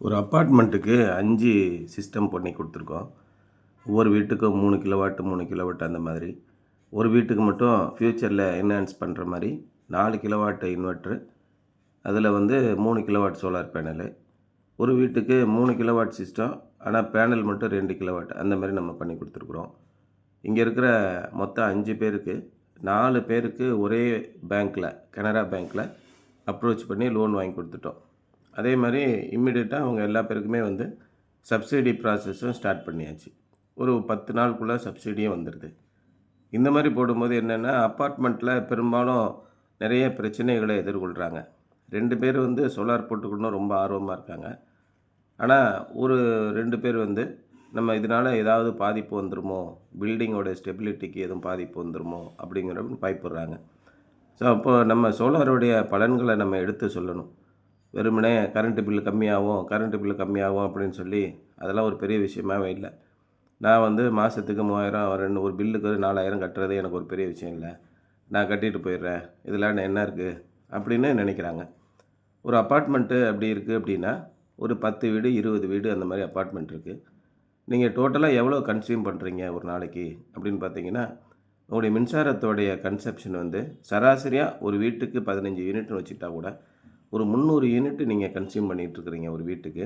ஒரு அப்பார்ட்மெண்ட்டுக்கு 5 சிஸ்டம் பண்ணி கொடுத்துருக்கோம். ஒவ்வொரு வீட்டுக்கும் 3 கிலோவாட் 3 கிலோவாட் அந்த மாதிரி. ஒரு வீட்டுக்கு மட்டும் ஃப்யூச்சரில் என்ஹான்ஸ் பண்ணுற மாதிரி 4 கிலோவாட் இன்வெர்ட்ரு, அதில் வந்து 3 கிலோவாட் சோலார் பேனலு. ஒரு வீட்டுக்கு 3 கிலோவாட் சிஸ்டம், ஆனால் பேனல் மட்டும் 2 கிலோவாட் அந்த மாதிரி நம்ம பண்ணி கொடுத்துருக்குறோம். இங்கே இருக்கிற மொத்தம் 5 பேருக்கு 4 பேருக்கு ஒரே பேங்க்கில், கனரா பேங்க்கில் அப்ரோச் பண்ணி லோன் வாங்கி கொடுத்துட்டோம். அதே மாதிரி இம்மிடியட்டாக அவங்க எல்லா பேருக்குமே வந்து சப்சிடி ப்ராசஸும் ஸ்டார்ட் பண்ணியாச்சு. ஒரு 10 நாளுக்குள்ளே சப்சிடியும் வந்துடுது. இந்த மாதிரி போடும்போது என்னென்னா, அப்பார்ட்மெண்ட்டில் பெரும்பாலும் நிறைய பிரச்சனைகளை எதிர்கொள்கிறாங்க. 2 பேர் வந்து சோலார் போட்டுக்கணும் ரொம்ப ஆர்வமாக இருக்காங்க. ஆனால் ஒரு 2 பேர் வந்து நம்ம இதனால் ஏதாவது பாதிப்பு வந்துடுமோ, பில்டிங்கோட ஸ்டெபிலிட்டிக்கு எதுவும் பாதிப்பு வந்துடுமோ அப்படிங்கிற பயப்படுறாங்க. ஸோ அப்போ நம்ம சோலாருடைய பலன்களை நம்ம எடுத்து சொல்லணும். வெறுமனே கரண்ட்டு பில்லு கம்மியாகும் அப்படின்னு சொல்லி அதெல்லாம் ஒரு பெரிய விஷயமாவே இல்லை. நான் வந்து மாதத்துக்கு 3000 ஒரு பில்லுக்கு 4000 கட்டுறது எனக்கு ஒரு பெரிய விஷயம் இல்லை. நான் கட்டிட்டு போயிடுறேன், இதில் என்ன இருக்குது அப்படின்னு நினைக்கிறாங்க. ஒரு அப்பார்ட்மெண்ட்டு அப்படி இருக்குது அப்படின்னா ஒரு 10 வீடு 20 வீடு அந்த மாதிரி அப்பார்ட்மெண்ட் இருக்குது. நீங்கள் டோட்டலாக எவ்வளோ கன்சியூம் பண்ணுறீங்க ஒரு நாளைக்கு அப்படின்னு பார்த்தீங்கன்னா, உங்களுடைய மின்சாரத்தோடைய கன்சப்ஷன் வந்து சராசரியாக ஒரு வீட்டுக்கு 15 யூனிட்னு வச்சுக்கிட்டா கூட ஒரு 300 யூனிட் நீங்கள் கன்சியூம் பண்ணிகிட்ருக்குறீங்க ஒரு வீட்டுக்கு.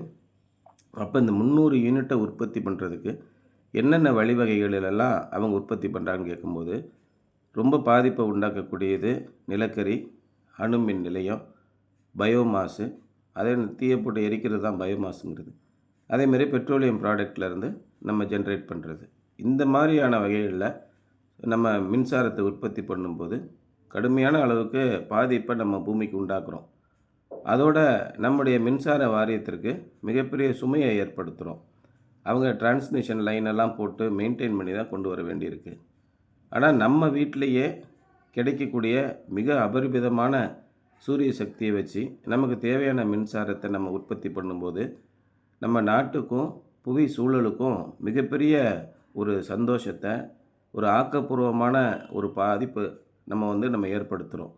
அப்போ இந்த 300 யூனிட்டை உற்பத்தி பண்ணுறதுக்கு என்னென்ன வழிவகைகளிலெல்லாம் அவங்க உற்பத்தி பண்ணுறாங்கன்னு கேட்கும்போது, ரொம்ப பாதிப்பை உண்டாக்கக்கூடியது நிலக்கரி, அணுமின் நிலையம், பயோமாஸு, அதே தீயை போட்டு எரிக்கிறது தான் பயோமாஸுங்கிறது. அதேமாதிரி பெட்ரோலியம் ப்ராடக்ட்லேருந்து நம்ம ஜென்ரேட் பண்ணுறது. இந்த மாதிரியான வகைகளில் நம்ம மின்சாரத்தை உற்பத்தி பண்ணும்போது கடுமையான அளவுக்கு பாதிப்பை நம்ம பூமிக்கு உண்டாக்குறோம். அதோட நம்முடைய மின்சார வாரியத்திற்கு மிகப்பெரிய சுமையை ஏற்படுத்துகிறோம். அவங்க டிரான்ஸ்மிஷன் லைனெல்லாம் போட்டு மெயின்டைன் பண்ணி தான் கொண்டு வர வேண்டியிருக்கு. ஆனால் நம்ம வீட்டிலையே கிடைக்கக்கூடிய மிக அபரிமிதமான சூரிய சக்தியை வச்சு நமக்கு தேவையான மின்சாரத்தை நம்ம உற்பத்தி பண்ணும்போது நம்ம நாட்டுக்கும் புவி சூழலுக்கும் மிகப்பெரிய ஒரு சந்தோஷத்தை, ஒரு ஆக்கப்பூர்வமான ஒரு பாதிப்பு நம்ம ஏற்படுத்துகிறோம்.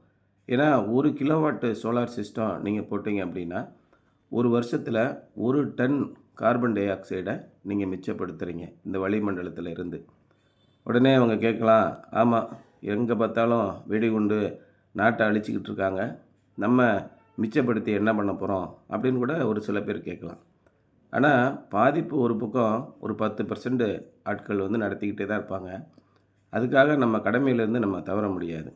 ஏன்னா 1 கிலோவாட்டு சோலார் சிஸ்டம் நீங்கள் போட்டிங்க அப்படின்னா ஒரு வருஷத்தில் 1 டன் கார்பன் டை ஆக்சைடை நீங்கள் மிச்சப்படுத்துகிறீங்க இந்த வளிமண்டலத்தில் இருந்து. உடனே அவங்க கேட்கலாம், ஆமாம் எங்கே பார்த்தாலும் வெடிகுண்டு நாட்டை அழிச்சிக்கிட்டு இருக்காங்க, நம்ம மிச்சப்படுத்தி என்ன பண்ண போகிறோம் அப்படின்னு கூட ஒரு சில பேர் கேட்கலாம். ஆனால் பாதிப்பு ஒரு பக்கம் ஒரு 10% ஆட்கள் வந்து நடத்திக்கிட்டே தான் இருப்பாங்க. அதுக்காக நம்ம கடமையிலேருந்து நம்ம தவற முடியாது.